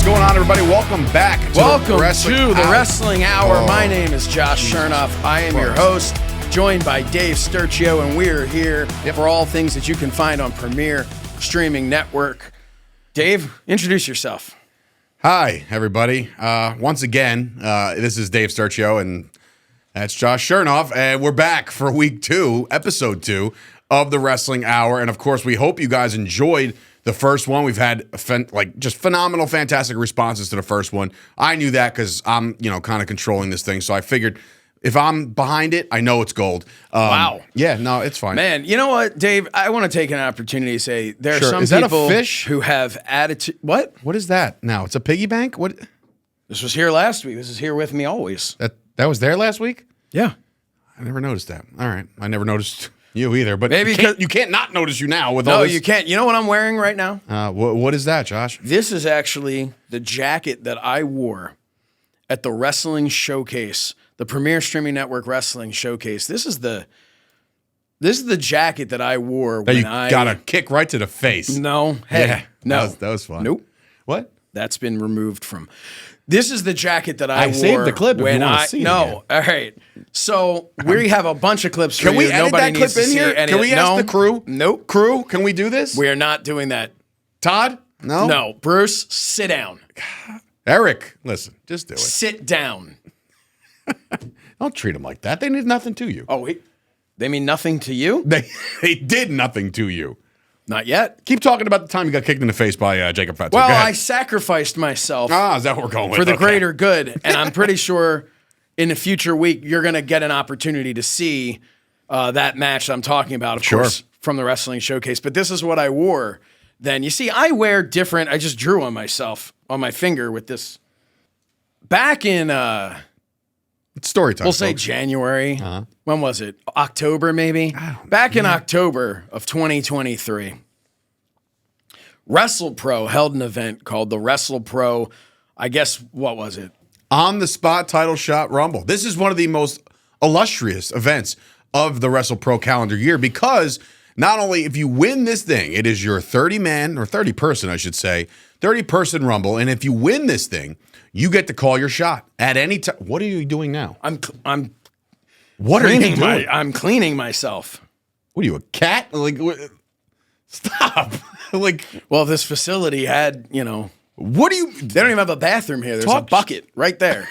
going on, everybody? Welcome back to Welcome Wrestling to the Hour. Wrestling Hour. My name is Josh Shernoff. I am your host, joined by Dave Sturchio, and we are here for all things that you can find on Premier Streaming Network. Dave, introduce yourself. Hi, everybody. Once again, this is Dave Sturchio, and that's Josh Shernoff, and we're back for week 2, episode 2 of the Wrestling Hour. And of course, we hope you guys enjoyed the first one. We've had just phenomenal, fantastic responses to the first one. I knew that because I'm, kind of controlling this thing. So I figured if I'm behind it, I know it's gold. Wow. Yeah, no, it's fine. Man, you know what, Dave? I want to take an opportunity to say there are some Is that people a fish? who have attitude. What? What is that now? It's a piggy bank? What? This was here last week. This is here with me always. That was there last week? Yeah. I never noticed that. All right. I never noticed you either, but Maybe you can't not notice you now with all this. No, you can't. You know what I'm wearing right now? What is that, Josh? This is actually the jacket that I wore at the Wrestling Showcase, the Premier Streaming Network Wrestling Showcase. This is the jacket that I wore That when you got a kick right to the face. No. Hey. Yeah, No. That was fun. Nope. What? That's been removed from. This is the jacket that I wore. saved the clip if when you want to see it No. again. All right. So we have a bunch of clips for Can you. we edit Nobody that needs clip to in see here? any Can of we it. ask No. the crew? Nope. Crew, can we do this? We are not doing that. Todd? No? No. Bruce, sit down. Eric, listen, just do it. Sit down. Don't treat them like that. They did nothing to you. Oh, wait. They mean nothing to you? They did nothing to you. Not yet. Keep talking about the time you got kicked in the face by Jacob Fetzer. Well, Go ahead. I sacrificed myself is that what we're going with? for the Okay. greater good, and I'm pretty sure in a future week you're going to get an opportunity to see that match I'm talking about, of course, from the Wrestling Showcase. But this is what I wore then. You see, I wear different. I just drew on myself, on my finger with this. Back in, It's story time. we'll say folks. January. When was it? October, maybe? Back in October of 2023. WrestlePro held an event called the WrestlePro, I guess, what was it? On the spot title shot Rumble. This is one of the most illustrious events of the WrestlePro calendar year because not only if you win this thing, it is your 30-man or 30-person, I should say, 30-person Rumble, and if you win this thing, you get to call your shot at any time. What are you doing now? What are you doing? I'm cleaning myself. What are you, a cat? Stop. Well, this facility had, What do you? they don't even have a bathroom here. There's a bucket right there.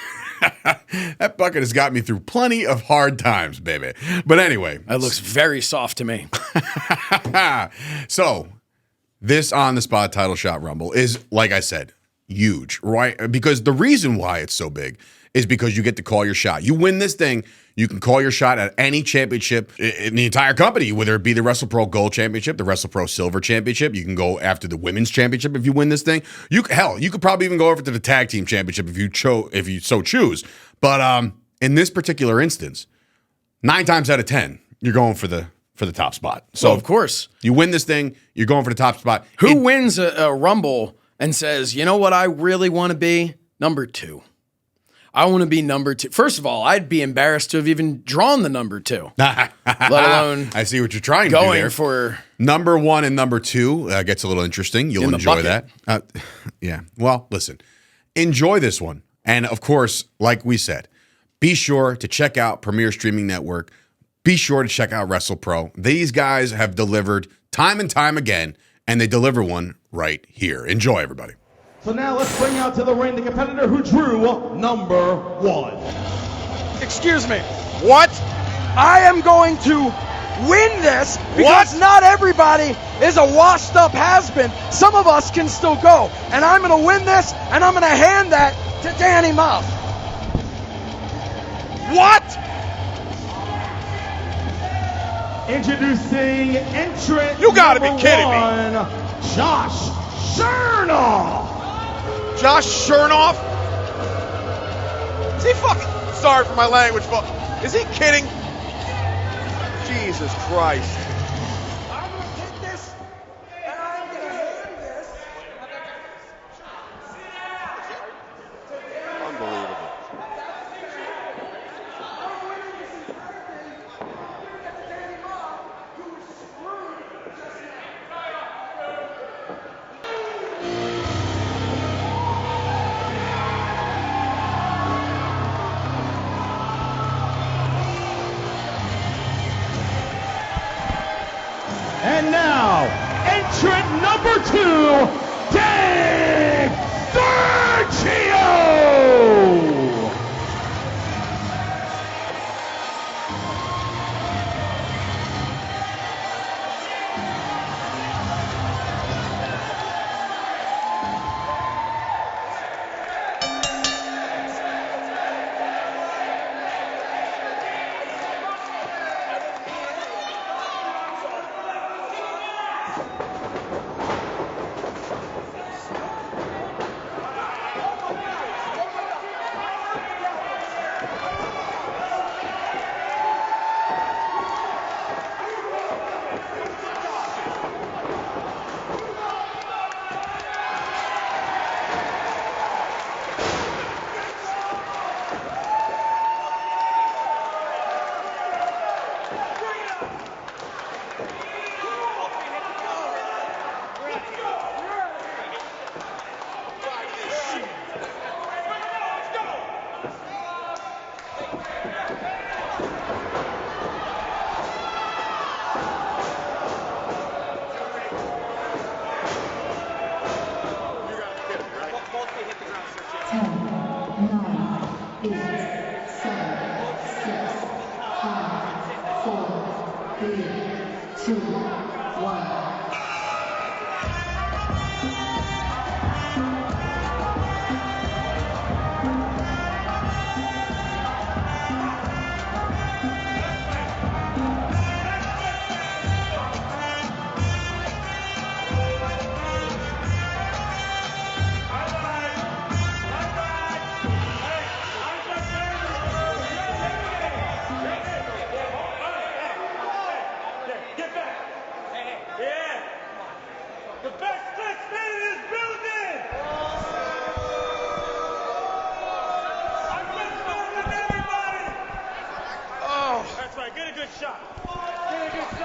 That bucket has got me through plenty of hard times, baby. But anyway. That looks very soft to me. So, this on-the-spot title shot Rumble is, like I said, huge, right? Because the reason why it's so big is because you get to call your shot. You win this thing, you can call your shot at any championship in the entire company, whether it be the WrestlePro Gold Championship, the WrestlePro Silver Championship. You can go after the Women's Championship if you win this thing. You could probably even go over to the Tag Team Championship if you so choose. But in this particular instance, 9 times out of 10, you're going for the top spot. So of course, you win this thing, you're going for the top spot. Who wins a Rumble and says, you know what I really want to be? Number 2. I want to be number 2. First of all, I'd be embarrassed to have even drawn the number 2, let alone I see what you're trying to do going there. for Number 1 and number 2 gets a little interesting. You'll In the enjoy that. Yeah. Well, listen, enjoy this one. And of course, like we said, be sure to check out Premier Streaming Network. Be sure to check out WrestlePro. These guys have delivered time and time again, and they deliver one right here. Enjoy, everybody. So now let's bring out to the ring the competitor who drew number 1. Excuse me. What? I am going to win this because not everybody is a washed up has-been. Some of us can still go. And I'm going to win this, and I'm going to hand that to Danny Muff. What? Introducing entrant You gotta be number kidding me. 1, Josh Shernoff. Josh Shernoff? Is he fucking... Sorry for my language, but... Is he kidding? Jesus Christ. I'm gonna take this, and I'm gonna hand this... Unbelievable. entrant number 2, Dave Sturchio!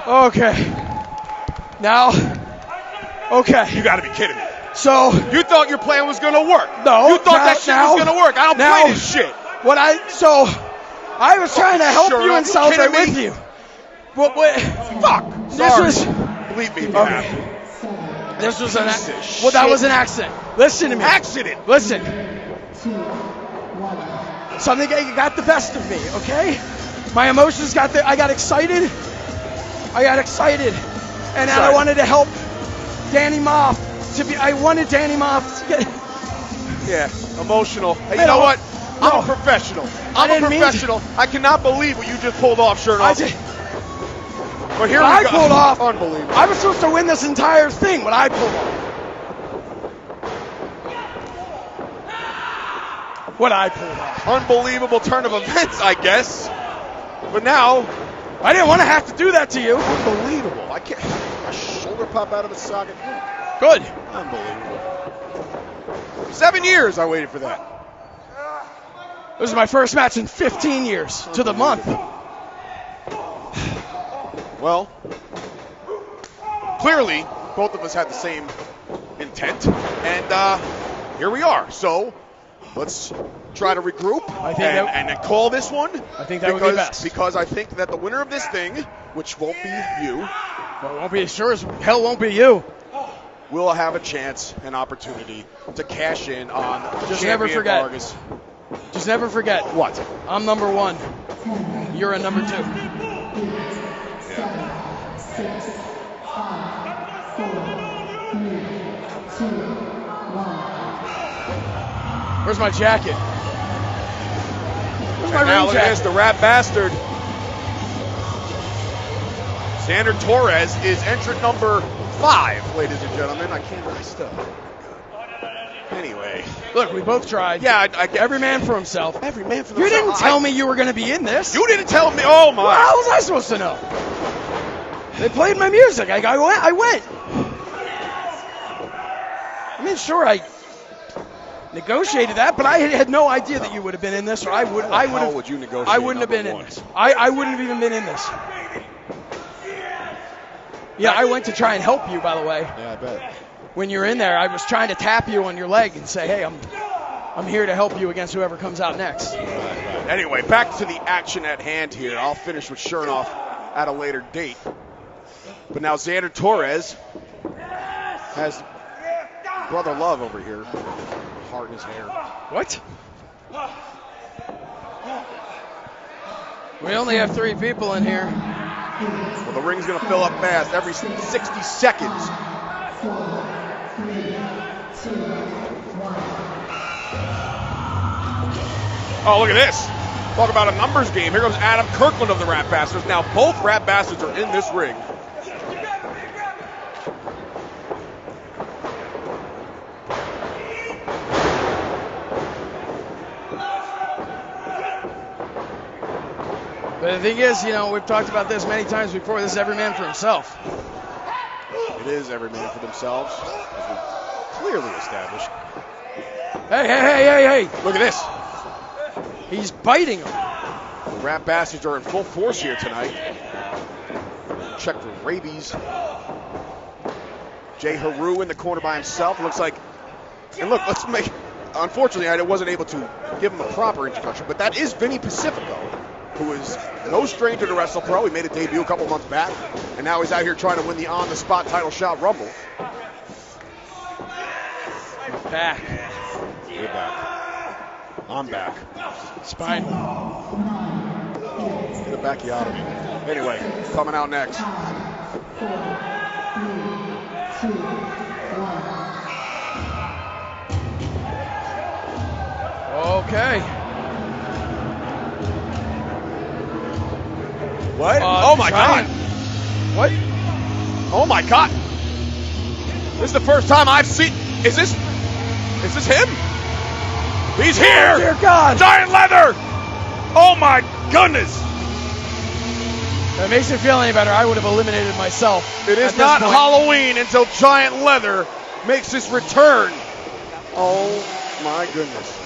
Okay. Now, okay. You got to be kidding me. So You thought your plan was going to work. No. You thought that shit was going to work. I don't now, play this shit. I was trying to help Sure, you are and you celebrate kidding with me? you. What? Fuck. This Sorry. was Believe me, if you Okay. have to. this was an Piece of well, that shit. was an accident. Listen to me. Accident. Listen. Something got the best of me. Okay. My emotions I got excited. And I Sorry. wanted to help Danny Moff I wanted Danny Moff to get. Yeah, emotional. Hey, I you know don't- what? I'm no. a professional. I I'm a didn't mean to. professional. I cannot believe what you just pulled off, I Shernoff. did. But here What we I go. pulled off. Unbelievable. I was supposed to win this entire thing. What I pulled off. What I pulled off. Unbelievable turn of events, I guess. But now, I didn't want to have to do that to you. unbelievable. I can't. My shoulder pop out of the socket. Good. Unbelievable. 7 years I waited for that. This is my first match in 15 years to the month. Well, clearly, both of us had the same intent, and here we are. So, let's try to regroup I think and then call this one. I think that would be best. Because I think that the winner of this thing, which won't be you, Well, it won't be sure as hell won't be you. will have a chance, an opportunity to cash in on Just champion never forget. Vargas. Just never forget. What? I'm number 1. You're a number 2. Where's my jacket? Where's my And now ring look at this, jacket? the rat bastard. Xander Torres is entrant number 5, ladies and gentlemen. I can't really stuff. Anyway. Look, we both tried. Yeah, I get Every man for himself. every man for You didn't themselves. tell me you were going to be in this. You didn't tell me. Oh my. How was I supposed to know? They played my music. I went. I mean, sure, I negotiated that, but I had no idea that you would have been in this, or I would How have. would you negotiate? I wouldn't have been number in one? this. I wouldn't have even been in this. Yeah, I went to try and help you, by the way. Yeah, I bet. When you were in there, I was trying to tap you on your leg and say, hey, I'm here to help you against whoever comes out next. Anyway, back to the action at hand here. I'll finish with Shernoff at a later date. But now Xander Torres has Brother Love over here. Heart in his hair. What? We only have 3 people in here. Well, the ring's going to fill up fast every 60 seconds. 4, 3, 2, 1. Oh, look at this. Talk about a numbers game. Here goes Adam Kirkland of the Rat Bastards. Now both Rat Bastards are in this ring. But the thing is, you know, we've talked about this many times before. This is every man for himself. It is every man for themselves, as we clearly established. Hey. Look at this. He's biting him. The Rat Bastards are in full force here tonight. Check for rabies. Jay Haru in the corner by himself. Looks like, and look, unfortunately, I wasn't able to give him a proper introduction, but that is Vinny Pacifico, who is no stranger to WrestlePro. He made a debut a couple months back, and now he's out here trying to win the on-the-spot title shot Rumble. He's back. You're back. I'm back. Spine. Get a Bacchiato. Anyway, coming out next. 5, 4, 3, 2, 1. Okay. What? Oh my God! What? Oh my God! This is the first time I've seen. Is this him? He's here! Oh, dear God! Giant Leather! Oh my goodness! If it makes you feel any better, I would have eliminated myself. It is at this not point. Halloween until Giant Leather makes his return. Oh my goodness!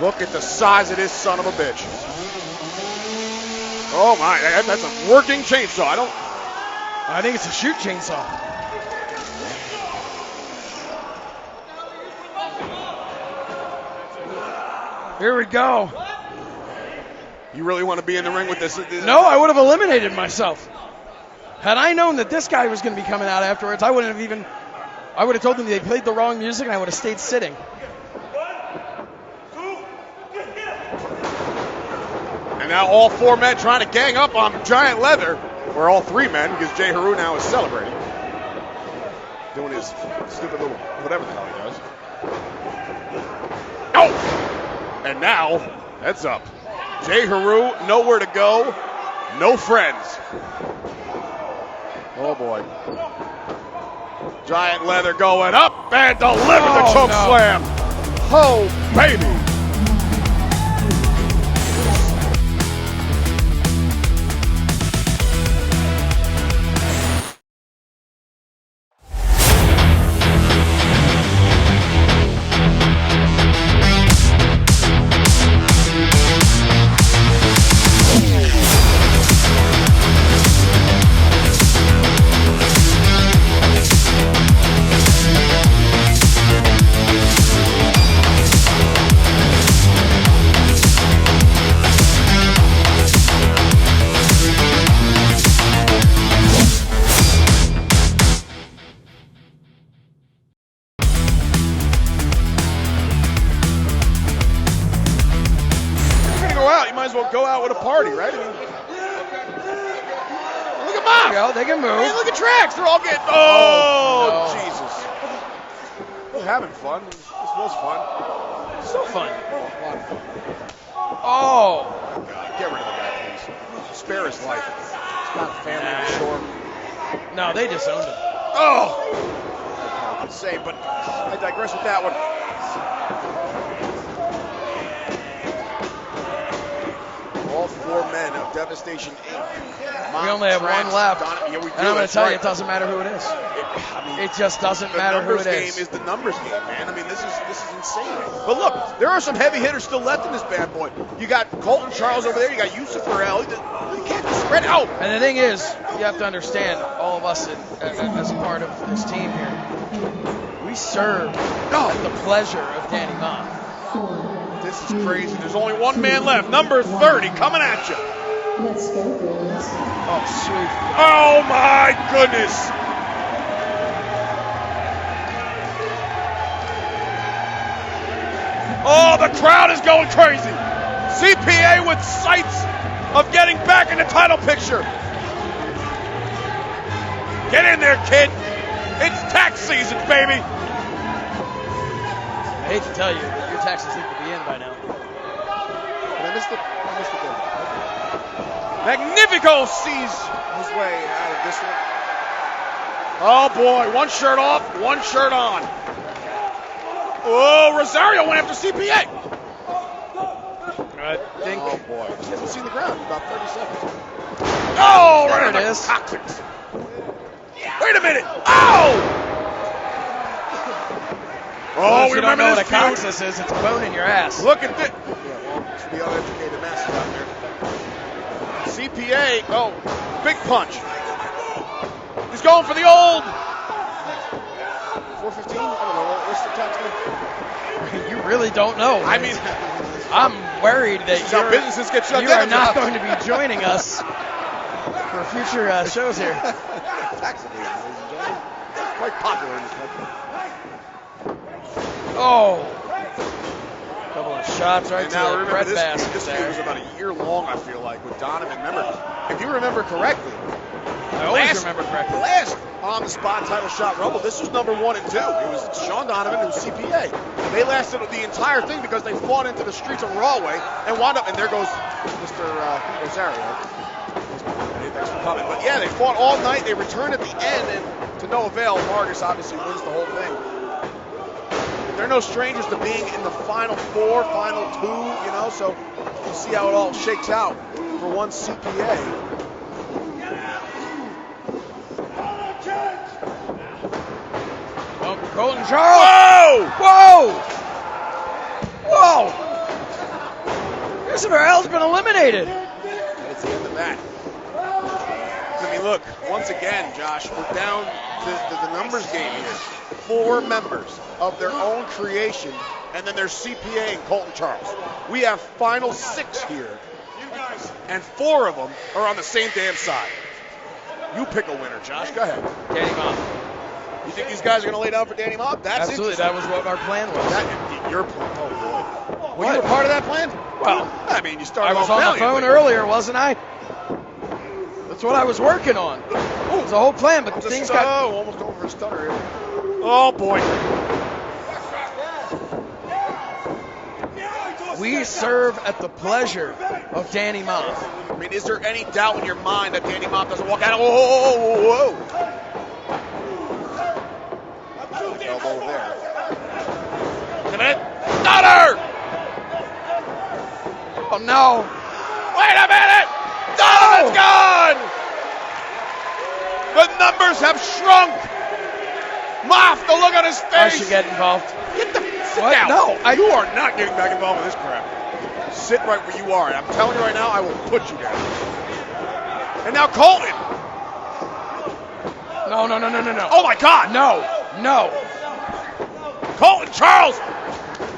Look at the size of this son of a bitch. Oh my, that's a working chainsaw. I think it's a shoot chainsaw. Here we go. You really want to be in the ring with this? No, I would have eliminated myself. Had I known that this guy was going to be coming out afterwards, I would have told them they played the wrong music and I would have stayed sitting. And now all 4 men trying to gang up on Giant Leather, or all 3 men, because Jay Haru now is celebrating. Doing his stupid little whatever the hell he does. Oh! And now, heads up. Jay Haru, nowhere to go, no friends. Oh boy. Giant Leather going up and delivers the choke slam. Oh, baby. Go out with a party, right? I mean, look at Mom. There you go. They can move. I mean, look at Trax. They're all getting. Oh, no. Jesus. We're having fun. This was fun. So fun. A lot of fun. Oh. God, get rid of the guy, please. Spare his life. He's got a family, I'm sure. No, they disowned him. Oh. I could say, but I digress with that one. All 4 men of Devastation Inc. We only have one left. Yeah, we do. And I'm going to tell you, right. it doesn't matter who it is. It just doesn't The matter who numbers it game is. is the numbers game, man. I mean, this is insane. But look, there are some heavy hitters still left in this bad boy. You got Colton Charles over there. You got Yusuf Burrell. You can't just spread out. And the thing is, you have to understand, all of us as a part of this team here, we serve at the pleasure of Danny Mott. This is crazy. There's only 1 man left. Number 30 coming at you. Let's go, girls. Oh, sweet. Oh, my goodness. Oh, the crowd is going crazy. CPA with sights of getting back in the title picture. Get in there, kid. It's tax season, baby. I hate to tell you, but your taxes need to be in by now. I missed the goal. Magnifico sees his way out of this one. Oh boy, one shirt off, one shirt on. Oh, Rosario went after CPA. I think. Oh boy, he hasn't seen the ground in about 30 seconds. Oh, There right it on the is. coccyx. Wait a minute. Oh! Oh, If we you don't remember know this what a feud. coccyx is, it's a bone in your ass. Look at this. Yeah, well, it's for the uneducated masses out there. CPA, oh, big punch. He's going for the old 415. I don't know. What's the tax limit? You really don't know. I mean, I'm worried that this is how businesses get shut you down. are not going to be joining us for future shows here. Tax evasion, ladies and gentlemen. Quite popular in this country. Oh. Couple of shots right And to now the remember bread this basket feud there. was about a year long, I feel like, with Donovan. Remember, if you remember correctly, I always remember correctly. last on the spot title shot rumble, this was number 1 and 2. It was Sean Donovan, it was CPA. They lasted the entire thing because they fought into the streets of Rahway and wound up, and there goes Mr. Rosario. Thanks for coming. But yeah, they fought all night. They returned at the end, and to no avail. Vargas obviously wins the whole thing. They're no strangers to being in the final 4, final 2, you know, so we'll see how it all shakes out for one CPA. Oh, Colton Charles. Whoa! Whoa! Christopher L's been eliminated. That's the end of that. I mean, look, once again, Josh, we're down to the numbers game here. 4 members of their own creation, and then there's CPA and Colton Charles. We have final 6 here, and 4 of them are on the same damn side. You pick a winner, Josh. Go ahead. Danny Mom. You think these guys are going to lay down for Danny Mob? That's Absolutely, that was what our plan was. your plan. Oh, boy. Well, you What? were part of that plan? Well, I mean, you started I was off on the valiantly. phone earlier, wasn't I? That's what I was working on. It was a whole plan, but things got... almost going for a stunner here. Oh, boy. We serve at the pleasure of Danny Mom. I mean, is there any doubt in your mind that Danny Mob doesn't walk out? Whoa. Elbow there. Wait a minute. Stunner! Oh, no. Wait a minute! Donovan's gone! The numbers have shrunk! Moff, the look on his face! I should get involved. Sit What? down. No, you are not getting back involved with this crap. Sit right where you are. And I'm telling you right now, I will put you down. And now Colton. No. Oh my God. No. Colton Charles.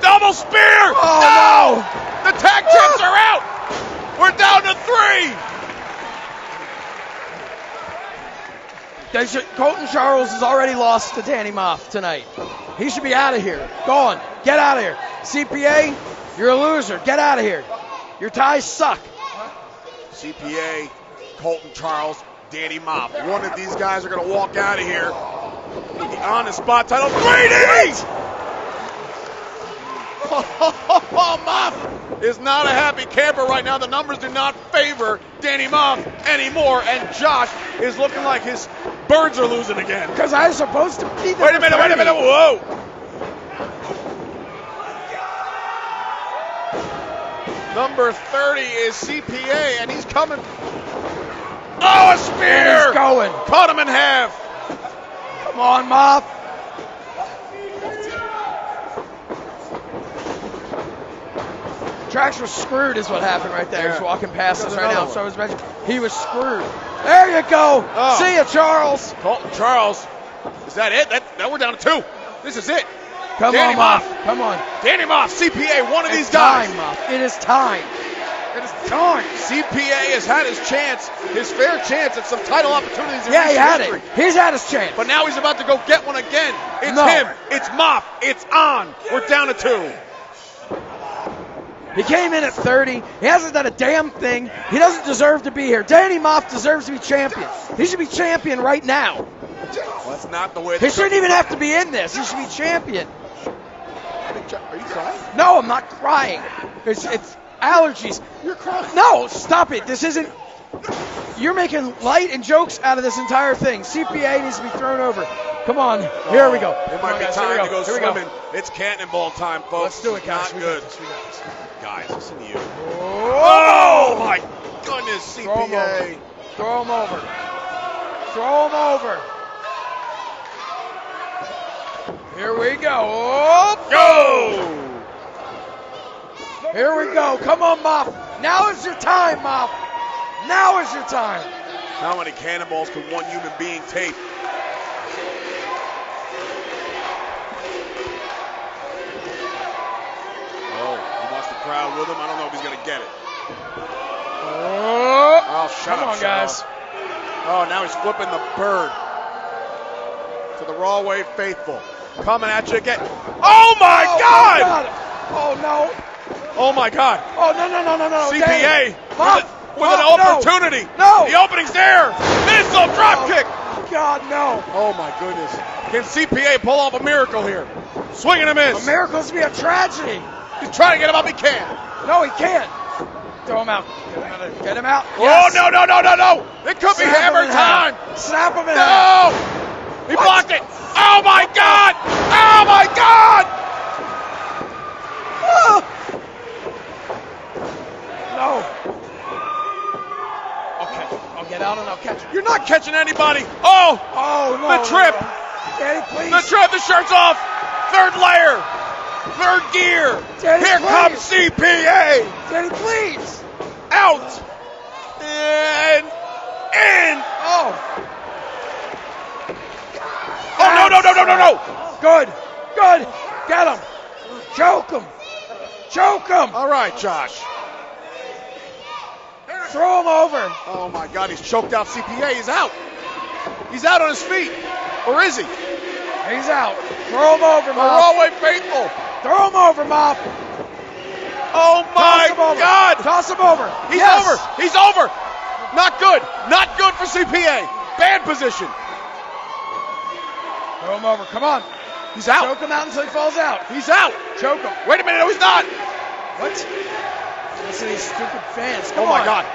Double spear. Oh, no. The tag champs are out. We're down to 3. Colton Charles has already lost to Danny Moff tonight. He should be out of here. Gone. Get out of here. CPA, you're a loser. Get out of here. Your ties suck. CPA, Colton Charles, Danny Moff. One of these guys are going to walk out of here. The on-the-spot title. 3D! Moff is not a happy camper right now. The numbers do not favor Danny Moff anymore. And Josh is looking like his birds are losing again. Because I was supposed to be there. Wait a minute. Whoa. Number 30 is CPA, and he's coming. Oh, a spear! And he's going. Cut him in half. Come on, Moff. Trax was screwed is what happened right there. Yeah. He's walking past us There's right now. another So was Reggie. He was screwed. There you go. Oh. See ya, Charles. Colton Charles. Is that it? That we're down to 2. This is it. Come Danny on, Moff. Moff. Come on. Danny Moff, CPA, one of It's these guys. time, Moff. It is time. It is time. CPA has had his chance, his fair chance at some title opportunities in Yeah, he recent had history. it. He's had his chance. But now he's about to go get one again. It's No. him. It's Moff. It's on. We're down to 2. He came in at 30. He hasn't done a damn thing. He doesn't deserve to be here. Danny Moff deserves to be champion. He should be champion right now. Well, that's not the way. He shouldn't even have to be in this. He should be champion. Are you crying? No, I'm not crying. It's allergies. You're crying. No, stop it. This isn't. You're making light and jokes out of this entire thing. CPA needs to be thrown over. Come on. Here we go. It might be Guys, time to go Here we go. swimming. It's cannonball time, folks. Let's do it, guys. Not We good. got this. We got this. Guys, listen to you. Oh, my goodness, Throw him CPA. over. Throw him over. Throw him over. Here we go. Oh, Go! here we go. Come on, Moff. Now is your time, Moff. Now is your time. How many cannonballs can one human being take? Oh, he wants the crowd with him. I don't know if he's going to get it. Oh, shut Come up, on, guys. Oh, now he's flipping the bird to the Raw Way faithful. Coming at you again. Oh, my God! Oh, no. Oh, my God. Oh, no. CPA Moff. with an Moff, no. opportunity. No. The opening's there. Missile drop kick. God, no. Oh, my goodness. Can CPA pull off a miracle here? Swing and a miss. A miracle's be a tragedy. He's trying to get him up. He can't. No, he can't. Throw him out. Get him out. Oh, Yes. no. It could be Snap him hammer in half. time. Snap him in half. No. He blocked it. Oh, my God. Oh, my God. Ah. No. I'll get out and I'll catch him. You're not catching anybody. Oh, Oh, no. the trip. Danny, please. The trip. The shirt's off. Third layer. Third gear. Danny, Here please. comes CPA. Danny, please. Out. And in. Oh. Oh, no. Good. Get him. Choke him. All right, Josh. Throw him over. Oh, my God. He's choked out CPA. He's out. He's out on his feet. Or is he? He's out. Throw him over, The Moff. Raw Way faithful. Throw him over, Moff. Oh, my Toss him over. God. Toss him over. He's Yes. over. He's over. Not good. Not good for CPA. Bad position. Throw him over. Come on. He's out. Choke him out until he falls out. He's out. Choke him. Wait a minute. No, he's not. What? Listen to these stupid fans. Come Oh, my on. God.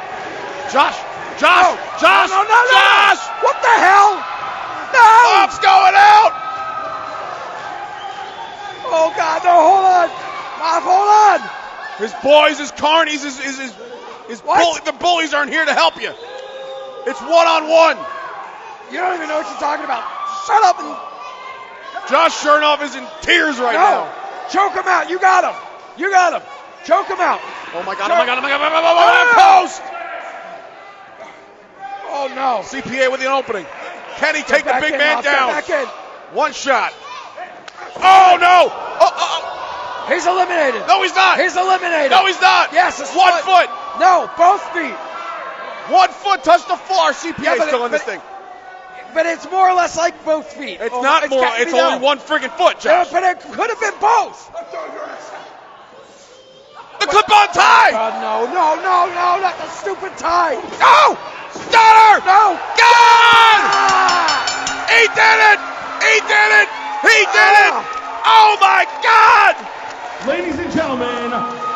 Josh. No. Josh. No. Josh. What the hell? No. Bob's going out. Oh, God. No, hold on. Moff, hold on. His boys, his carnies, his What? the bullies aren't here to help you. It's one-on-one. You don't even know what you're talking about. Shut up and Josh Shernoff is in tears right now. Choke him out. You got him. Choke him out. Oh, my God. Ah! Post. Oh, no. CPA with an opening. Can he take the Back big in, man Moff. Get down? back in. One shot. Oh, no. He's eliminated. No, he's not. He's eliminated. No, he's not. Yes, it's one foot. No, both feet. 1 foot touched the floor. CPA Yeah, but still it- in this but- thing. But it's more or less like both feet. It's Oh, not more. gotta It's be only no. one friggin' foot, Yeah, Josh. but it could have been both. The clip-on tie. No, not the stupid tie. No. Stunner. No. God. Ah! He did it. He did it. He did it. Ah! Oh, my God. Ladies and gentlemen,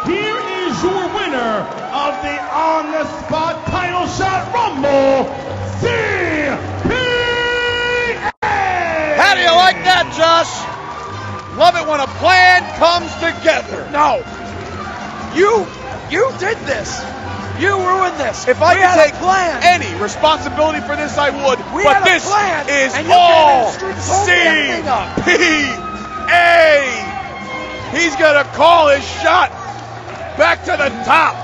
here is your winner of the on-the-spot title shot rumble, CPA! How do you like that, Josh? Love it when a plan comes together. No. You did this. You ruined this. If I We could had a take plan. any responsibility for this, I would. We but had a this plan, is and you came in all and screwed this whole damn thing up. CPA. He's gonna call his shot back to the top.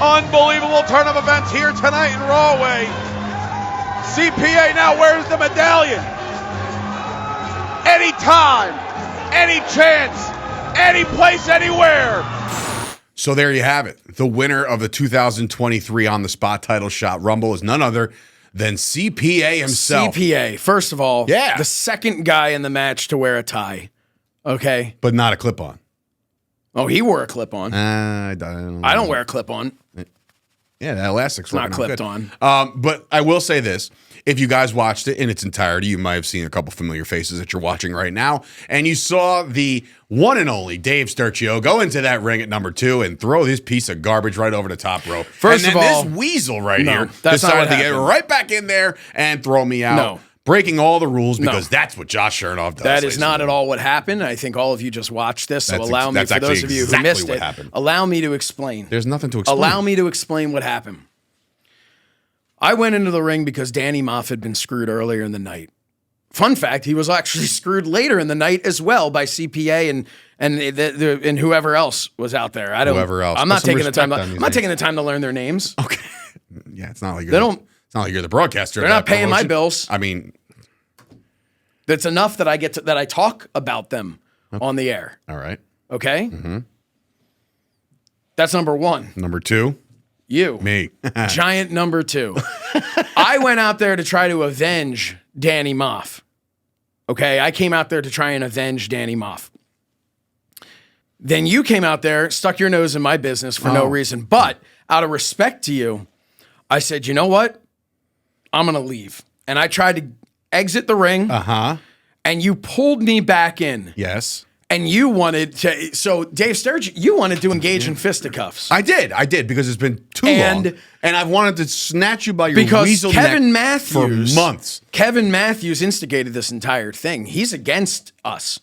Unbelievable turn of events here tonight in Rawway. CPA now wears the medallion. Anytime, any chance, any place, anywhere. So there you have it. The winner of the 2023 On the Spot title shot Rumble is none other than CPA himself. CPA, first of all, Yeah. the second guy in the match to wear a tie. Okay. but not a clip-on. Oh, he wore a clip-on. I don't I don't wear a clip-on. Yeah, that elastic's Not working out clipped good. on. But I will say this. If you guys watched it in its entirety, you might have seen a couple familiar faces that you're watching right now. And you saw the one and only Dave Sturchio go into that ring at number 2 and throw this piece of garbage right over the top rope. First and of then all, this weasel right no, here that's not decided what to get happened. right back in there and throw me out. No. Breaking all the rules because No. that's what Josh Shernoff does. That ladies is and not at gentlemen. all what happened. I think all of you just watched this, so That's allow me, that's for those actually of you who exactly missed what it, happened. allow me to explain. There's nothing to explain. Allow me to explain what happened. I went into the ring because Danny Moff had been screwed earlier in the night. Fun fact, he was actually screwed later in the night as well by CPA and whoever else was out there. Whoever else. I'm not Put some taking the time. respect on these I'm not names. taking the time to learn their names. Okay. Yeah, it's not like They don't- It's not like you're the broadcaster. They're of not that paying my promotion. bills. I mean, That's enough that I talk about them on the air. all right. Okay. That's number 1. Number 2, You. me. Giant number 2. I went out there to try to avenge Danny Moff. Okay, I came out there to try and avenge Danny Moff. Then you came out there, stuck your nose in my business for no reason. But out of respect to you, I said, you know what? I'm going to leave. And I tried to exit the ring, and you pulled me back in. Yes. And you wanted to, so Dave Sturchio, you wanted to engage in fisticuffs. I did because it's been too long. And I've wanted to snatch you by your Because weasel Kevin neck Matthews for months. Kevin Matthews instigated this entire thing. He's against us.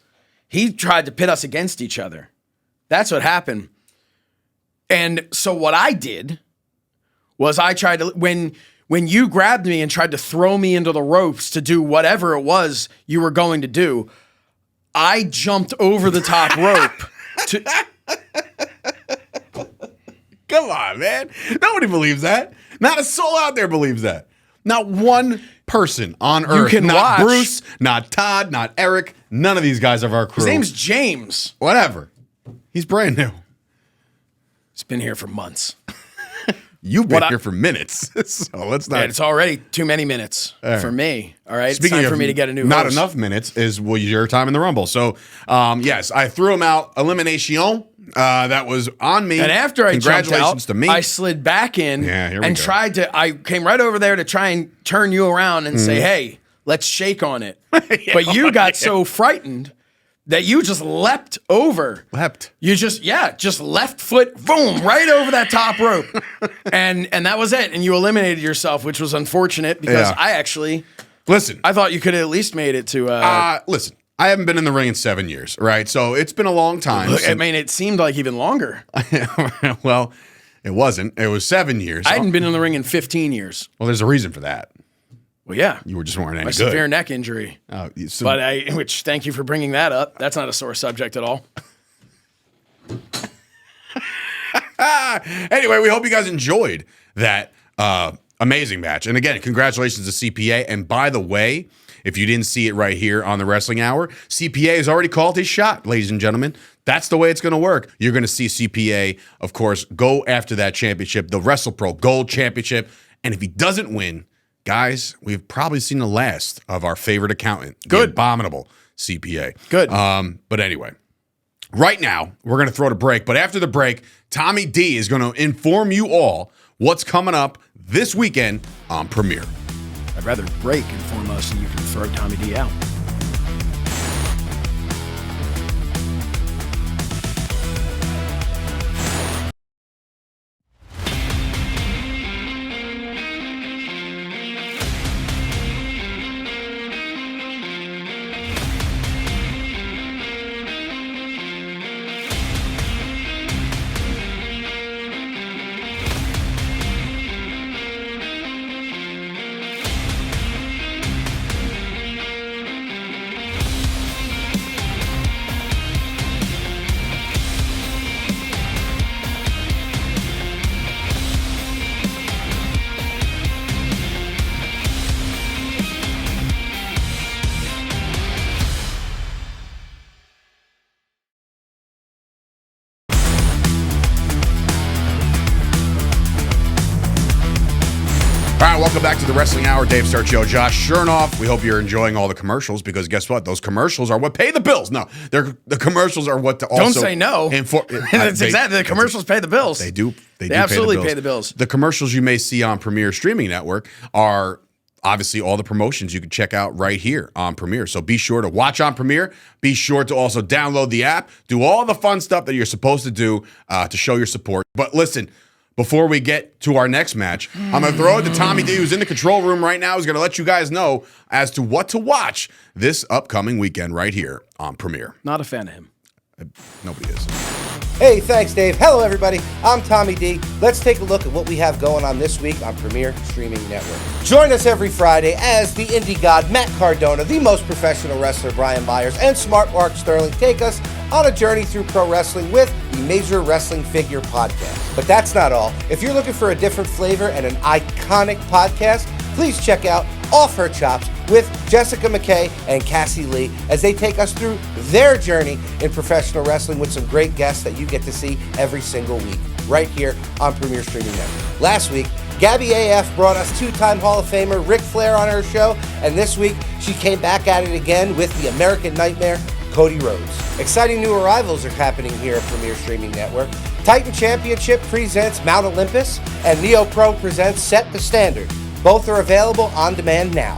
He tried to pit us against each other. That's what happened. And so what I did was I tried to when you grabbed me and tried to throw me into the ropes to do whatever it was you were going to do, I jumped over the top rope to Come on, man. Nobody believes that. Not a soul out there believes that. Not one person on earth. can not watch. Bruce, not Todd, not Eric. None of these guys of our crew. His name's James. Whatever. He's brand new. He's been here for months. You've been What I- here for minutes. So let's not. And it's already too many minutes for me. All right. It's time for me to get a new not host. enough minutes is your time in the Rumble. So, yes, I threw him out. Elimination. That was on me. And after I jumped Congratulations out, to me. I slid back in Yeah, here we and go. I came right over there to try and turn you around and say, hey, let's shake on it. But you got so frightened that you just leapt over. Leapt. You just left foot, boom, right over that top rope. And that was it. And you eliminated yourself, which was unfortunate because Yeah. Listen. I thought you could have at least made it to Listen. I haven't been in the ring in 7 years, right? So it's been a long time. I mean, it seemed like even longer. Well, it wasn't. It was 7 years. I hadn't been in the ring in 15 years. Well, there's a reason for that. Well, yeah. You were just weren't any My good. severe neck injury. Oh, so- But which thank you for bringing that up. That's not a sore subject at all. Anyway, we hope you guys enjoyed that amazing match. And again, congratulations to CPA. And by the way, if you didn't see it right here on the Wrestling Hour, CPA has already called his shot, ladies and gentlemen. That's the way it's going to work. You're going to see CPA, of course, go after that championship, the WrestlePro Gold Championship. And if he doesn't win, guys, we've probably seen the last of our favorite accountant, the abominable CPA. Good. But anyway, right now, we're going to throw it a break. But after the break, Tommy D is going to inform you all what's coming up this weekend on Premiere. I'd rather break inform us and you can throw Tommy D out. Welcome back to the Wrestling Hour. Dave Sturchio, Josh Shernoff. We hope you're enjoying all the commercials because guess what? Those commercials are what pay the bills. No, the commercials are what to also... Don't say no. That's exactly. The commercials pay the bills. They do. They do absolutely pay the bills. The commercials you may see on Premier Streaming Network are obviously all the promotions you can check out right here on Premier. So be sure to watch on Premier. Be sure to also download the app. Do all the fun stuff that you're supposed to do to show your support. But listen... Before we get to our next match, I'm going to throw it to Tommy D, who's in the control room right now. He's going to let you guys know as to what to watch this upcoming weekend right here on Premiere. Not a fan of him. Nobody is. Hey, thanks, Dave. Hello, everybody. I'm Tommy D. Let's take a look at what we have going on this week on Premier Streaming Network. Join us every Friday as the indie god Matt Cardona, the most professional wrestler Brian Myers, and Smart Mark Sterling take us on a journey through pro wrestling with the Major Wrestling Figure Podcast. But that's not all. If you're looking for a different flavor and an iconic podcast, please check out Off Her Chops with Jessica McKay and Cassie Lee as they take us through their journey in professional wrestling with some great guests that you get to see every single week right here on Premier Streaming Network. Last week, Gabby AF brought us two-time Hall of Famer Ric Flair on her show, and this week she came back at it again with the American Nightmare, Cody Rhodes. Exciting new arrivals are happening here at Premier Streaming Network. Titan Championship presents Mount Olympus, and Neo Pro presents Set the Standard. Both are available on demand now.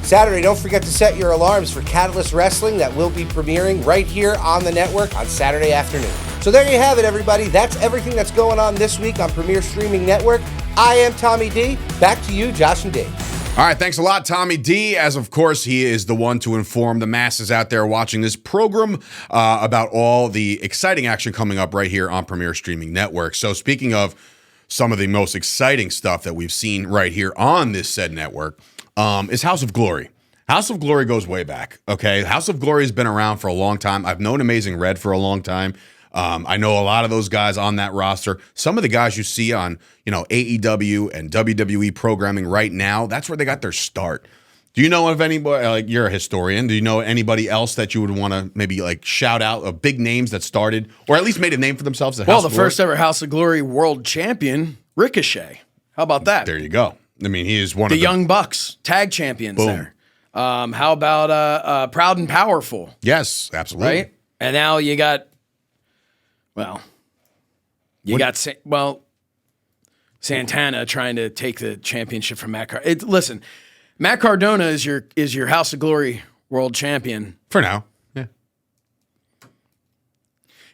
Saturday, don't forget to set your alarms for Catalyst Wrestling that will be premiering right here on the network on Saturday afternoon. So there you have it, everybody. That's everything that's going on this week on Premier Streaming Network. I am Tommy D. Back to you, Josh and Dave. All right, thanks a lot, Tommy D. As of course, he is the one to inform the masses out there watching this program about all the exciting action coming up right here on Premier Streaming Network. So speaking of some of the most exciting stuff that we've seen right here on this said network is House of Glory. House of Glory goes way back, okay? House of Glory has been around for a long time. I've known Amazing Red for a long time. I know a lot of those guys on that roster. Some of the guys you see on, AEW and WWE programming right now, that's where they got their start. Do you know of anybody, like you're a historian, do you know anybody else that you would want to maybe like shout out of big names that started or at least made a name for themselves? Well, the first ever House of Glory world champion, Ricochet. How about that? There you go. I mean, he is one of the Young Bucks, tag champions there. How about Proud and Powerful? Yes, absolutely. Right? And now you got, Santana trying to take the championship from Matt Cardona. Listen, Matt Cardona is your House of Glory world champion. For now. Yeah.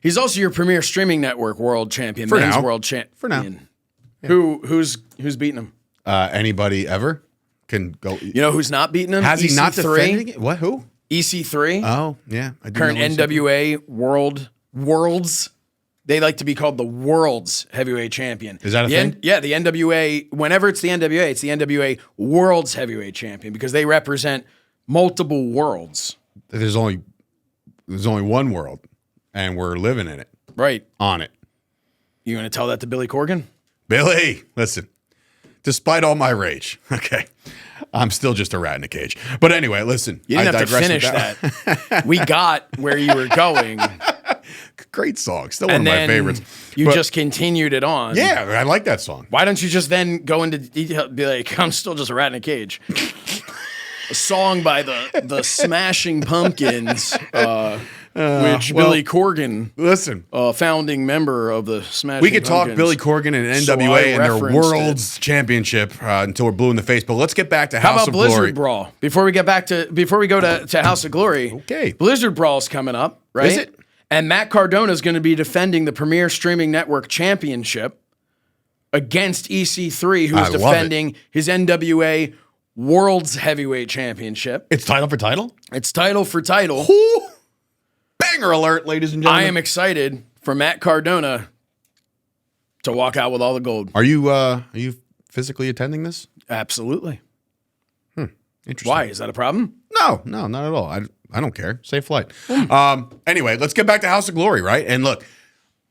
He's also your Premier Streaming Network world champion. For men's now. world champion. For now. Yeah. Who's beating him? Anybody ever can go. You know who's not beating him? Has he not EC3? defending it? What? Who? EC3. Oh, yeah. I do Current know NWA worlds. They like to be called the world's heavyweight champion. Is that a thing? Yeah, the NWA, whenever it's the NWA world's heavyweight champion because they represent multiple worlds. There's only one world, and we're living in it. Right. On it. You going to tell that to Billy Corgan? Billy, listen. Despite all my rage, okay, I'm still just a rat in a cage. But anyway, listen. You didn't have to finish that. We got where you were going. Great song. Still one of my favorites. You just continued it on. Yeah, I like that song. Why don't you just then go into detail, be like, I'm still just a rat in a cage. A song by the Smashing Pumpkins, which Billy Corgan, listen, founding member of the Smashing We could Pumpkins. talk Billy Corgan and NWA and their world's championship until we're blue in the face. But let's get back to House of Glory. How about Blizzard Brawl? Before we go to House of Glory, okay, Blizzard Brawl's coming up, right? Is it? And Matt Cardona is going to be defending the Premier Streaming Network Championship against EC3, who's defending his NWA World's Heavyweight Championship. It's title for title? It's title for title. Ooh. Banger alert, ladies and gentlemen. I am excited for Matt Cardona to walk out with all the gold. Are you physically attending this? Absolutely. Interesting. Why? Is that a problem? No, not at all. I don't care. Safe flight. Anyway, let's get back to House of Glory, right? And look,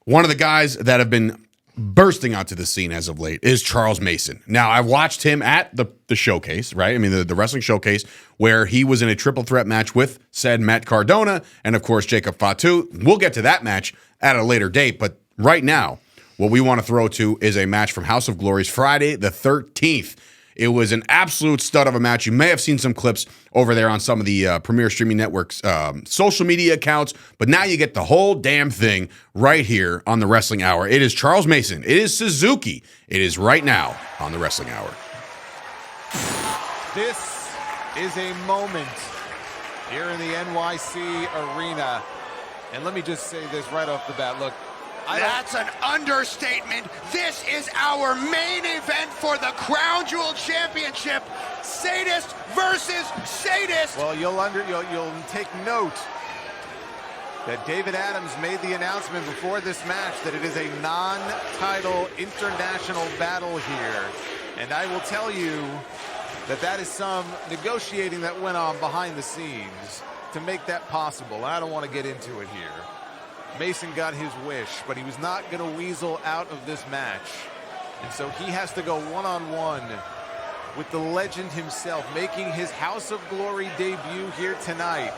one of the guys that have been bursting onto the scene as of late is Charles Mason. Now, I've watched him at the showcase, right? I mean, the wrestling showcase where he was in a triple threat match with said Matt Cardona and, of course, Jacob Fatu. We'll get to that match at a later date, but right now, what we want to throw to is a match from House of Glory's Friday the 13th. It was an absolute stud of a match. You may have seen some clips over there on some of the Premier Streaming Network's social media accounts, but now you get the whole damn thing right here on the Wrestling Hour. It is Charles Mason. It is Suzuki. It is right now on the Wrestling Hour. This is a moment here in the NYC Arena. And let me just say this right off the bat. Look, that's an understatement. This is our main event for the Crown Jewel Championship. Sadist versus sadist. Well, you'll take note that David Adams made the announcement before this match that it is a non-title international battle here. And I will tell you that is some negotiating that went on behind the scenes to make that possible. I don't want to get into it here. Mason got his wish, but he was not going to weasel out of this match. And so he has to go one-on-one with the legend himself, making his House of Glory debut here tonight.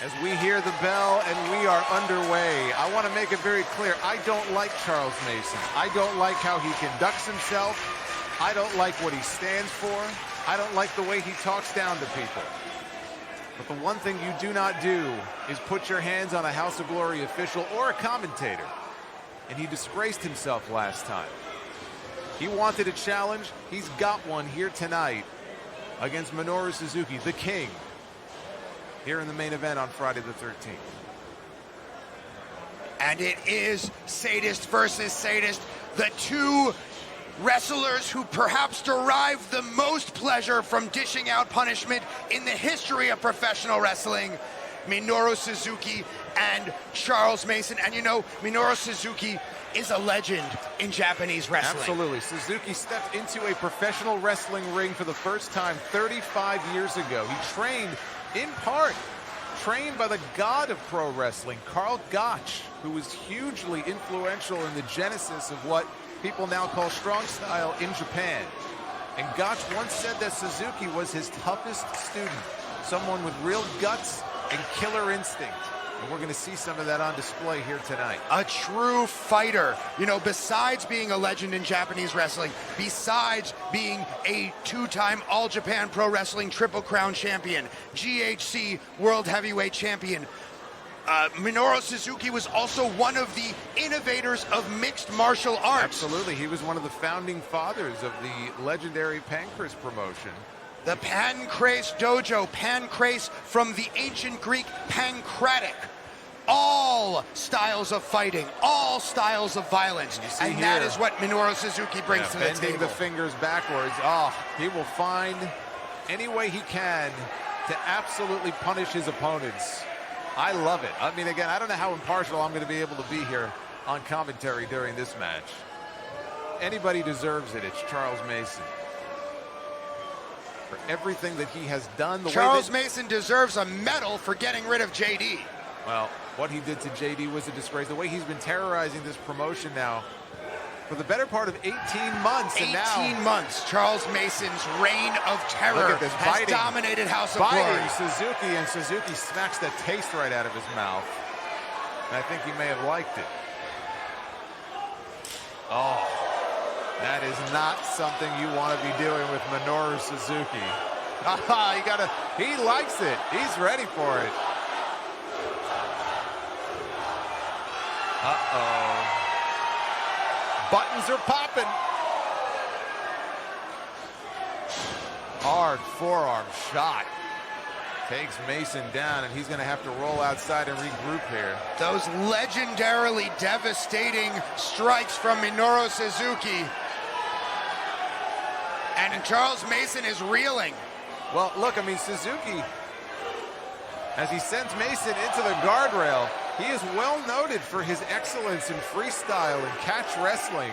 As we hear the bell and we are underway, I want to make it very clear, I don't like Charles Mason. I don't like how he conducts himself. I don't like what he stands for. I don't like the way he talks down to people. But the one thing you do not do is put your hands on a House of Glory official or a commentator. And he disgraced himself last time. He wanted a challenge. He's got one here tonight against Minoru Suzuki, the King, here in the main event on Friday the 13th. And it is sadist versus sadist. The two wrestlers who perhaps derive the most pleasure from dishing out punishment in the history of professional wrestling, Minoru Suzuki and Charles Mason. And you know, Minoru Suzuki is a legend in Japanese wrestling. Absolutely. Suzuki stepped into a professional wrestling ring for the first time 35 years ago. He trained, in part, by the god of pro wrestling, Karl Gotch, who was hugely influential in the genesis of what people now call strong style in Japan. And Gotch once said that Suzuki was his toughest student, someone with real guts and killer instinct. And we're going to see some of that on display here tonight. A true fighter. You know, besides being a legend in Japanese wrestling, besides being a two-time All Japan Pro Wrestling Triple Crown champion, GHC World Heavyweight Champion, Minoru Suzuki was also one of the innovators of mixed martial arts. Absolutely. He was one of the founding fathers of the legendary Pancrase promotion. The Pancrase Dojo, Pancrase from the ancient Greek pancratic. All styles of fighting, all styles of violence. And that is what Minoru Suzuki brings to the table. Bending the fingers backwards. Oh, he will find any way he can to absolutely punish his opponents. I love it. I mean, again, I don't know how impartial I'm going to be able to be here on commentary during this match. Anybody deserves it. It's Charles Mason. For everything that he has done. Charles Mason deserves a medal for getting rid of JD. Well, what he did to JD was a disgrace. The way he's been terrorizing this promotion now for the better part of 18 months. 18 months. Charles Mason's reign of terror has dominated House of Glory. Suzuki, and Suzuki smacks the taste right out of his mouth. And I think he may have liked it. Oh, that is not something you want to be doing with Minoru Suzuki. He likes it. He's ready for it. Uh-oh. Buttons are popping. Hard forearm shot. Takes Mason down, and he's going to have to roll outside and regroup here. Those legendarily devastating strikes from Minoru Suzuki. And Charles Mason is reeling. Well, look, I mean, Suzuki, as he sends Mason into the guardrail, he is well noted for his excellence in freestyle and catch wrestling.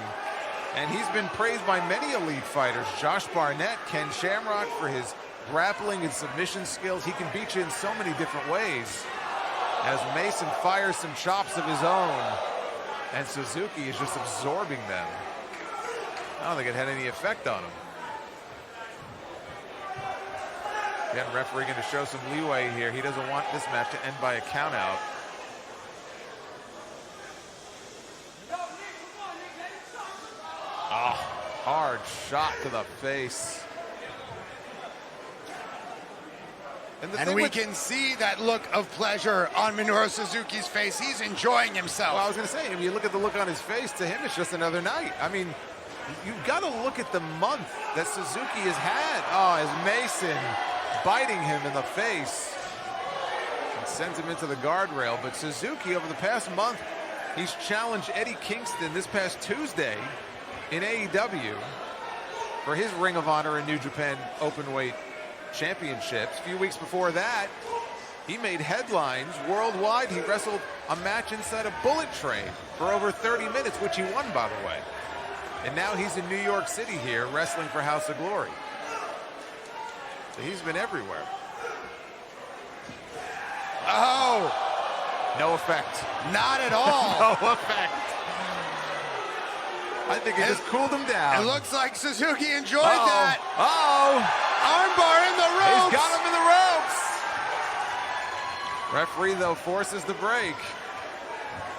And he's been praised by many elite fighters. Josh Barnett, Ken Shamrock, for his grappling and submission skills. He can beat you in so many different ways. As Mason fires some chops of his own, and Suzuki is just absorbing them. I don't think it had any effect on him. Again, referee going to show some leeway here. He doesn't want this match to end by a countout. Oh, hard shot to the face. And we can see that look of pleasure on Minoru Suzuki's face. He's enjoying himself. Well, I was going to say, if you look at the look on his face, to him, it's just another night. I mean, you've got to look at the month that Suzuki has had. Oh, as Mason biting him in the face and sends him into the guardrail. But Suzuki, over the past month, he's challenged Eddie Kingston this past Tuesday in AEW for his Ring of Honor and New Japan Openweight Championships. A few weeks before that, he made headlines worldwide. He wrestled a match inside a bullet train for over 30 minutes, which he won, by the way. And now he's in New York City here, wrestling for House of Glory. So he's been everywhere. Oh! No effect. Not at all. No effect. I think it just cooled him down. It looks like Suzuki enjoyed that. Oh! Armbar in the ropes. He's got him in the ropes. Referee, though, forces the break.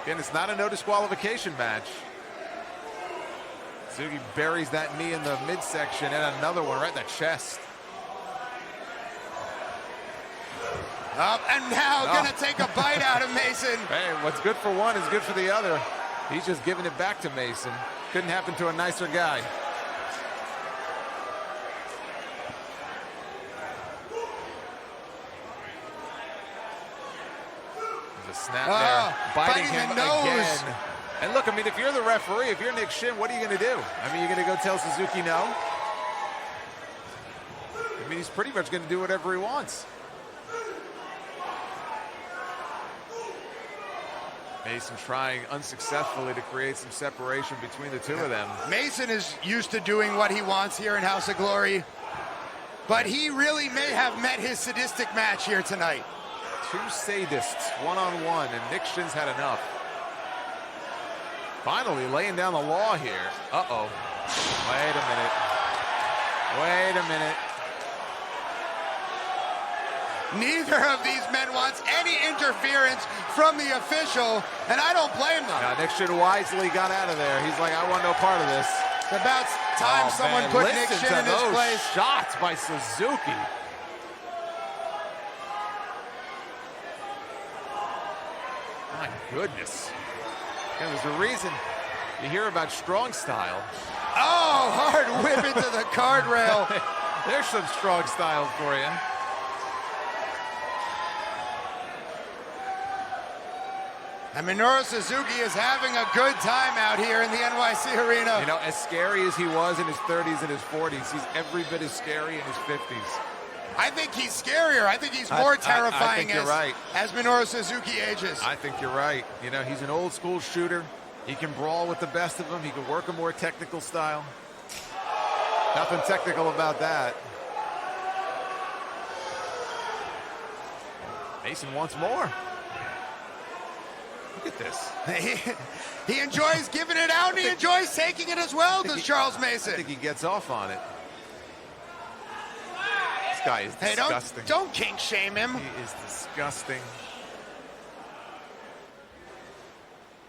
Again, it's not a no disqualification match. Suzuki buries that knee in the midsection and another one right in the chest. Up and now gonna take a bite out of Mason. Hey, what's good for one is good for the other. He's just giving it back to Mason. Couldn't happen to a nicer guy. There's a snap there, biting him the nose. again. And look, I mean, if you're the referee, if you're Nick Shin, what are you going to do? I mean, you're going to go tell Suzuki no? I mean, he's pretty much going to do whatever he wants. Mason trying unsuccessfully to create some separation between the two of them. Mason is used to doing what he wants here in House of Glory, but he really may have met his sadistic match here tonight. Two sadists, one-on-one, and Nick Shin's had enough. Finally laying down the law here. Uh-oh. Wait a minute. Wait a minute. Neither of these men wants any interference from the official, and I don't blame them. Now, Nick Shin wisely got out of there. He's like, I want no part of this. It's about time someone put Nick Shin in his place. Shots by Suzuki. My goodness. And there's a reason you hear about strong style. Oh, hard whip into the guardrail. There's some strong style for you. And Minoru Suzuki is having a good time out here in the NYC arena. You know, as scary as he was in his 30s and his 40s, he's every bit as scary in his 50s. I think he's scarier. I think he's more terrifying I think you're right. as Minoru Suzuki ages. I think you're right. You know, he's an old school shooter. He can brawl with the best of them. He can work a more technical style. Nothing technical about that. Mason wants more. Look at this. He enjoys giving it out, and he enjoys taking it as well, does Charles Mason. I think he gets off on it. This guy is disgusting. Don't kink shame him. He is disgusting.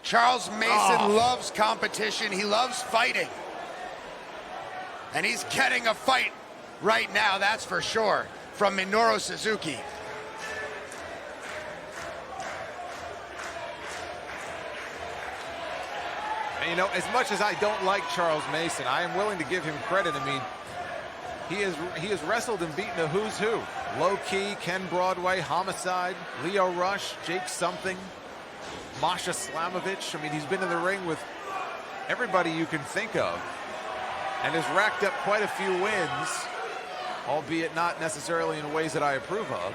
Charles Mason loves competition. He loves fighting. And he's getting a fight right now, that's for sure, from Minoru Suzuki. And you know, as much as I don't like Charles Mason, I am willing to give him credit. I mean, he has wrestled and beaten a who's who. Low Key, Ken Broadway, Homicide, Leo Rush, Jake Something, Masha Slamovich. I mean, he's been in the ring with everybody you can think of and has racked up quite a few wins, albeit not necessarily in ways that I approve of.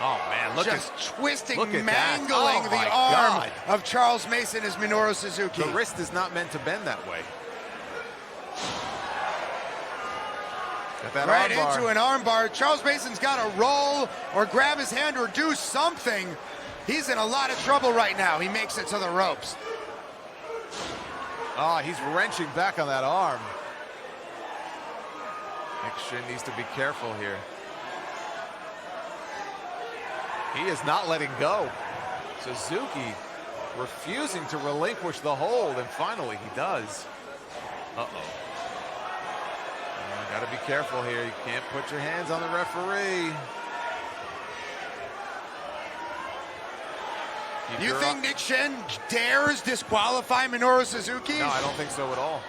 Oh, man, look just at twisting, look at mangling that. the arm of Charles Mason is Minoru Suzuki. The wrist is not meant to bend that way. Got that right arm into an armbar. Charles Mason's got to roll or grab his hand or do something. He's in a lot of trouble right now. He makes it to the ropes. Oh, he's wrenching back on that arm. Nick Shin needs to be careful here. He is not letting go. Suzuki refusing to relinquish the hold, and finally he does. Uh-oh. Got to be careful here. You can't put your hands on the referee. You think Nick Shen dares disqualify Minoru Suzuki? No, I don't think so at all.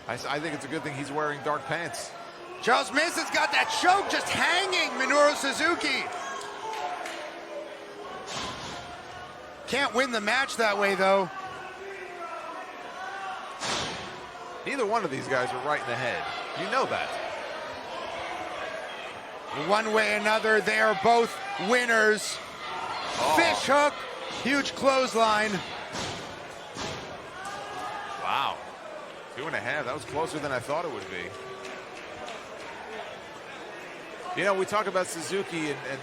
I think it's a good thing he's wearing dark pants. Charles Mason's got that choke just hanging Minoru Suzuki. Can't win the match that way, though. Neither one of these guys are right in the head. You know that. One way or another, they are both winners. Oh. Fish hook, huge clothesline. Wow. 2.5. That was closer than I thought it would be. You know, we talk about Suzuki and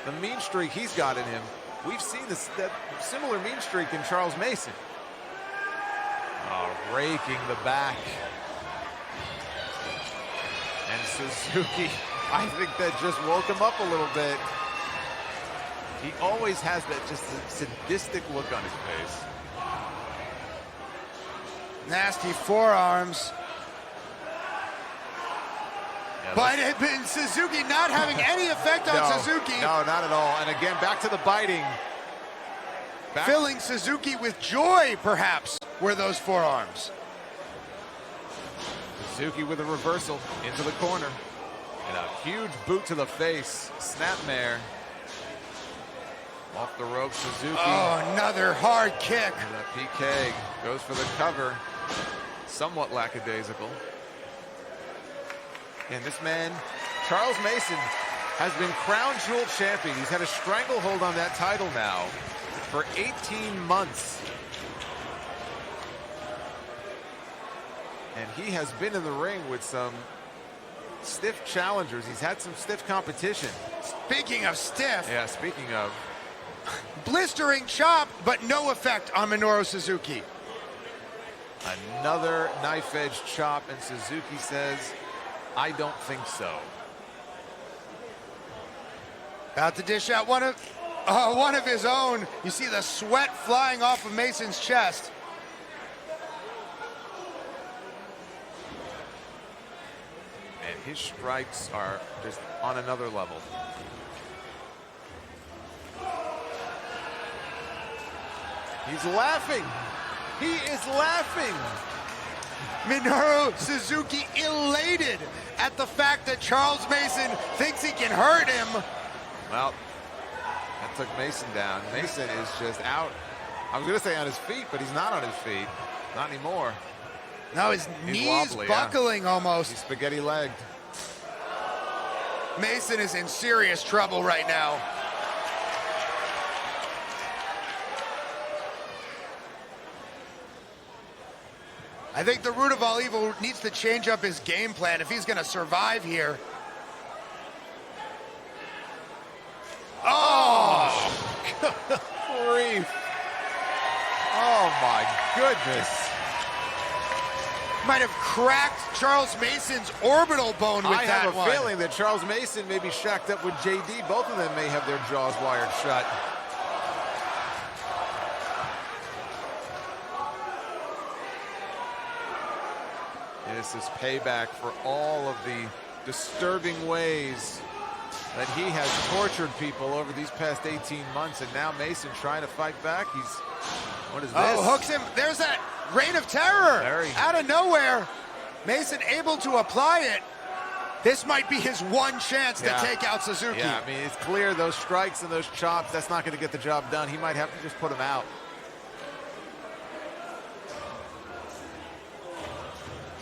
the mean streak he's got in him. We've seen that similar mean streak in Charles Mason. Raking the back. And Suzuki, I think that just woke him up a little bit. He always has that just sadistic look on his face. Nasty forearms. Yeah, but it been Suzuki not having any effect on Suzuki. No, not at all. And again, back to the biting. Filling Suzuki with joy, perhaps, were those forearms. Suzuki with a reversal into the corner. And a huge boot to the face. Snapmare. Off the rope, Suzuki. Oh, another hard kick. And a PK goes for the cover. Somewhat lackadaisical. And this man, Charles Mason, has been crown jewel champion. He's had a stranglehold on that title now for 18 months. And he has been in the ring with some stiff challengers. He's had some stiff competition. Speaking of stiff. Yeah, speaking of. Blistering chop, but no effect on Minoru Suzuki. Another knife edge chop, and Suzuki says, I don't think so. About to dish out one of his own. You see the sweat flying off of Mason's chest. And his strikes are just on another level. He's laughing. He is laughing. Minoru Suzuki elated at the fact that Charles Mason thinks he can hurt him. Well, that took Mason down. Mason is just out. I was going to say on his feet, but he's not on his feet. Not anymore. No, his knees wobbly, buckling almost. He's spaghetti-legged. Mason is in serious trouble right now. I think the root of all evil needs to change up his game plan if he's going to survive here. Oh! Grief. Oh, my goodness. Might have cracked Charles Mason's orbital bone with that one. I have a feeling that Charles Mason may be shacked up with JD. Both of them may have their jaws wired shut. This is payback for all of the disturbing ways that he has tortured people over these past 18 months, and now Mason trying to fight back. What is this? Oh, hooks him. There's that reign of terror out of nowhere. Mason able to apply it. This might be his one chance to take out Suzuki. Yeah, I mean, it's clear those strikes and those chops, that's not going to get the job done. He might have to just put him out.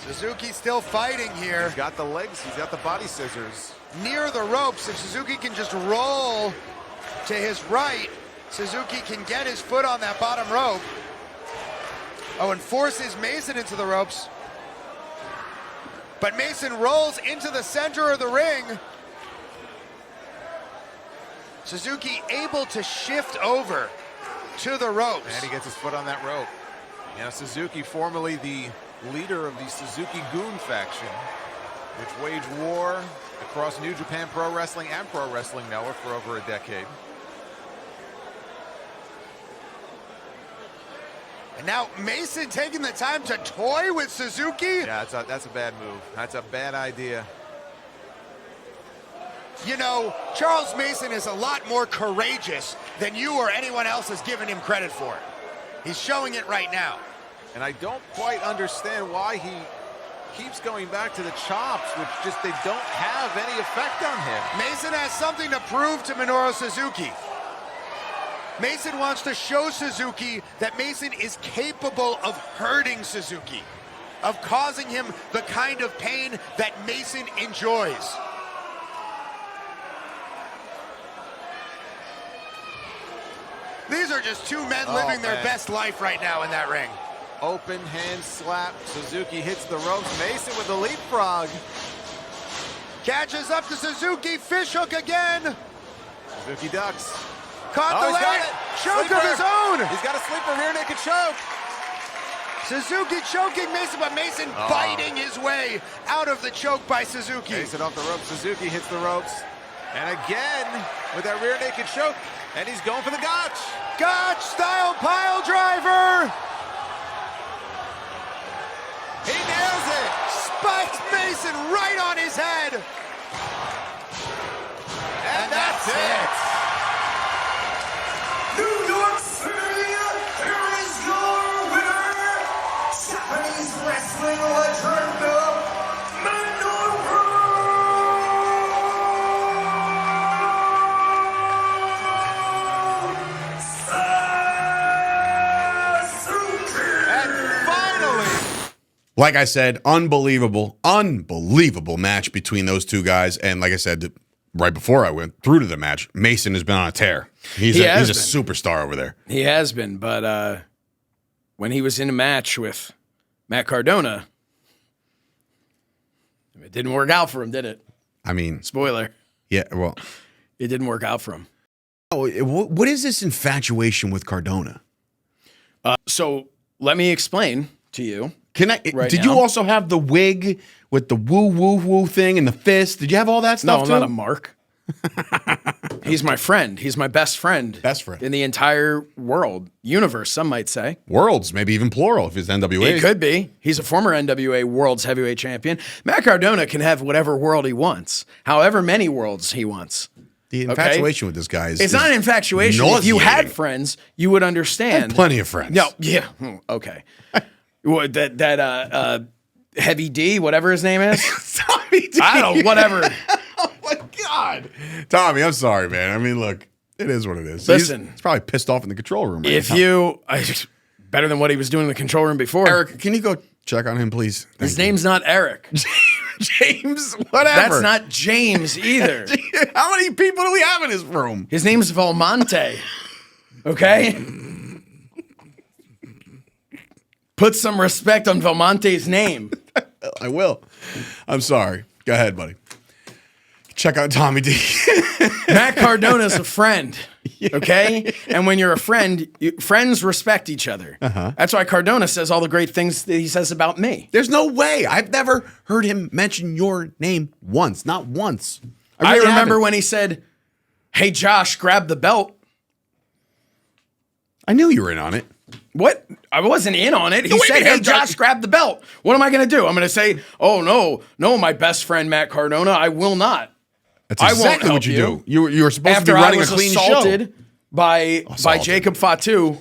Suzuki still fighting here. He's got the legs, he's got the body scissors. Near the ropes, if Suzuki can just roll to his right, Suzuki can get his foot on that bottom rope. Oh, and forces Mason into the ropes. But Mason rolls into the center of the ring. Suzuki able to shift over to the ropes. And he gets his foot on that rope. You know, Suzuki, formerly the leader of the Suzuki Goon faction, which waged war across New Japan Pro Wrestling and Pro Wrestling Network for over a decade. And now Mason taking the time to toy with Suzuki. Yeah, that's a bad move. That's a bad idea. You know, Charles Mason is a lot more courageous than you or anyone else has given him credit for. He's showing it right now. And I don't quite understand why he keeps going back to the chops, which just they don't have any effect on him. Mason has something to prove to Minoru Suzuki. Mason wants to show Suzuki that Mason is capable of hurting Suzuki, of causing him the kind of pain that Mason enjoys. These are just two men living their best life right now in that ring. Open hand slap. Suzuki hits the ropes. Mason with the leapfrog. Catches up to Suzuki. Fish hook again. Suzuki ducks. Caught the leg. Choke of his own. He's got a sleeper rear naked choke. Suzuki choking Mason, but Mason biting his way out of the choke by Suzuki. Mason off the ropes. Suzuki hits the ropes. And again with that rear naked choke. And he's going for the gotch. Gotch style pile driver. He nails it. Spikes Mason right on his head. And that's it. New York City, here is your winner, Japanese wrestling legend, Minoru Suzuki. And finally, Like I said, unbelievable match between those two guys. And like I said, right before I went through to the match, Mason has been on a tear. He's a superstar over there. He has been, but when he was in a match with Matt Cardona, it didn't work out for him, did it? I mean, Spoiler. yeah, well. It didn't work out for him. What is this infatuation with Cardona? So let me explain to you. Did you also have the wig with the woo thing and the fist? Did you have all that No, stuff I'm too? not a mark. He's my friend. He's my best friend. Best friend. In the entire world. Universe, some might say. Worlds, maybe even plural if it's NWA. He could be. He's a former NWA World's Heavyweight Champion. Matt Cardona can have whatever world he wants, however many worlds he wants. The infatuation with this guy is. It's not an infatuation. If you had friends, you would understand. I had plenty of friends. No, yeah, okay. What, that Heavy D, whatever his name is. Tommy D. I don't know, whatever. Oh my God, Tommy, I'm sorry, man. I mean, look, it is what it is. Listen, he's probably pissed off in the control room. Right if now. you better than what he was doing in the control room before. Eric, can you go check on him, please? His name's not Eric. James, whatever. That's not James either. How many people do we have in his room? His name's Valmonte. Okay? Put some respect on Valmonte's name. I will. I'm sorry. Go ahead, buddy. Check out Tommy D. Matt Cardona's a friend. Okay? And when you're a friend, friends respect each other. That's why Cardona says all the great things that he says about me. There's no way. I've never heard him mention your name once. Not once. I really remember haven't. when he said, "Hey, Josh, grab the belt." I knew you were in on it. What? I wasn't in on it. He Wait a said, minute, "Hey, Josh, grab the belt." What am I going to do? I'm going to say, "Oh, no, my best friend, Matt Cardona, I will not." That's I won't exactly what help you do. You were supposed After to be I running a was clean assaulted show. by Jacob Fatu.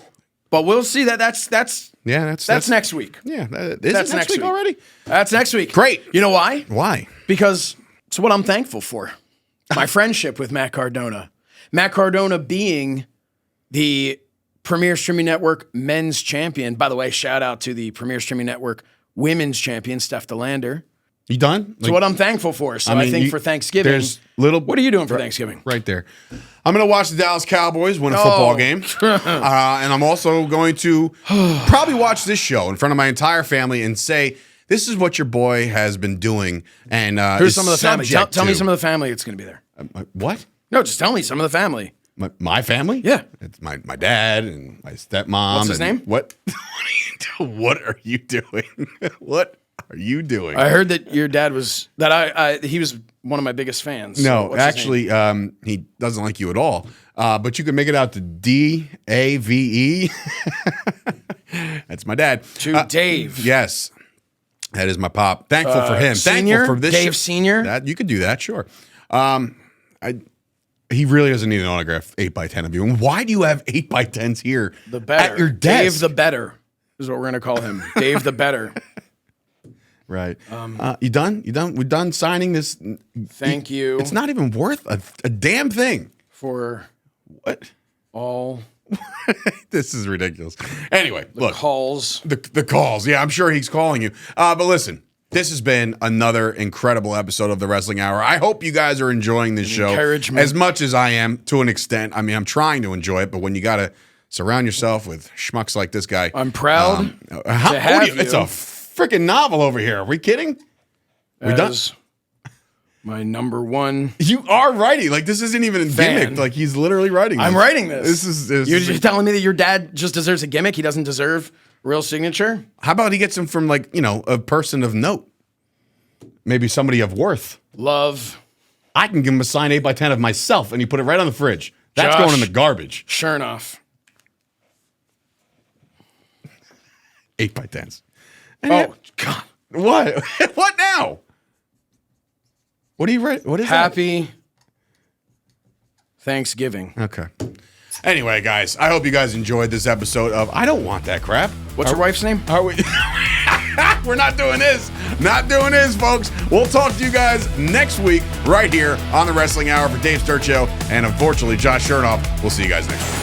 But we'll see that's next week. Yeah, That's next week already. That's next week. Great. You know why? Why? Because it's what I'm thankful for. My friendship with Matt Cardona. Matt Cardona being the Premier Streaming Network men's champion. By the way, shout out to the Premier Streaming Network women's champion, Steph DeLander. You done? It's what I'm thankful for. So I think for Thanksgiving, what are you doing for Thanksgiving? Right there. I'm going to watch the Dallas Cowboys win a football game. And I'm also going to probably watch this show in front of my entire family and say, this is what your boy has been doing. And who's some of the family? Tell me some of the family that's going to be there. What? No, just tell me some of the family. My family? Yeah. It's my dad and my stepmom. What's his name? What? What are you doing? What are you doing? I heard that your dad was he was one of my biggest fans. No, so what's his name? actually, he doesn't like you at all. But you can make it out to DAVE. That's my dad. To Dave. Yes. That is my pop. Thankful for him. Senior? Thankful for this. Dave Senior? That, you could do that, sure. He really doesn't need an autograph 8x10 of you. And why do you have 8x10s here The better. at your desk? Dave the better is what we're going to call him. Dave the better. Right. You done? You done? We're done signing this. Thank you. It's not even worth a damn thing. For what? All this is ridiculous. Anyway, look. Calls. The calls. Yeah, I'm sure he's calling you. But listen, this has been another incredible episode of the Wrestling Hour. I hope you guys are enjoying this show as much as I am to an extent. I mean, I'm trying to enjoy it, but when you got to surround yourself with schmucks like this guy. I'm proud to have you. It's a freaking novel over here. Are we kidding? We done? My number one. You are writing. Like, this isn't even a gimmick. Like, he's literally writing this. I'm writing this. You're just telling me that your dad just deserves a gimmick? He doesn't deserve real signature? How about he gets him from, like, you know, a person of note? Maybe somebody of worth. Love. I can give him a signed 8x10 of myself, and you put it right on the fridge. That's Josh going in the garbage. Shernoff. 8x10s. Oh, God. What? What now? What do you write? What is Happy Thanksgiving. Okay. Anyway, guys, I hope you guys enjoyed this episode of I Don't Want That Crap. What's your wife's name? Are we? We're not doing this. Not doing this, folks. We'll talk to you guys next week right here on the Wrestling Hour for Dave Sturchio and unfortunately Josh Shernoff. We'll see you guys next week.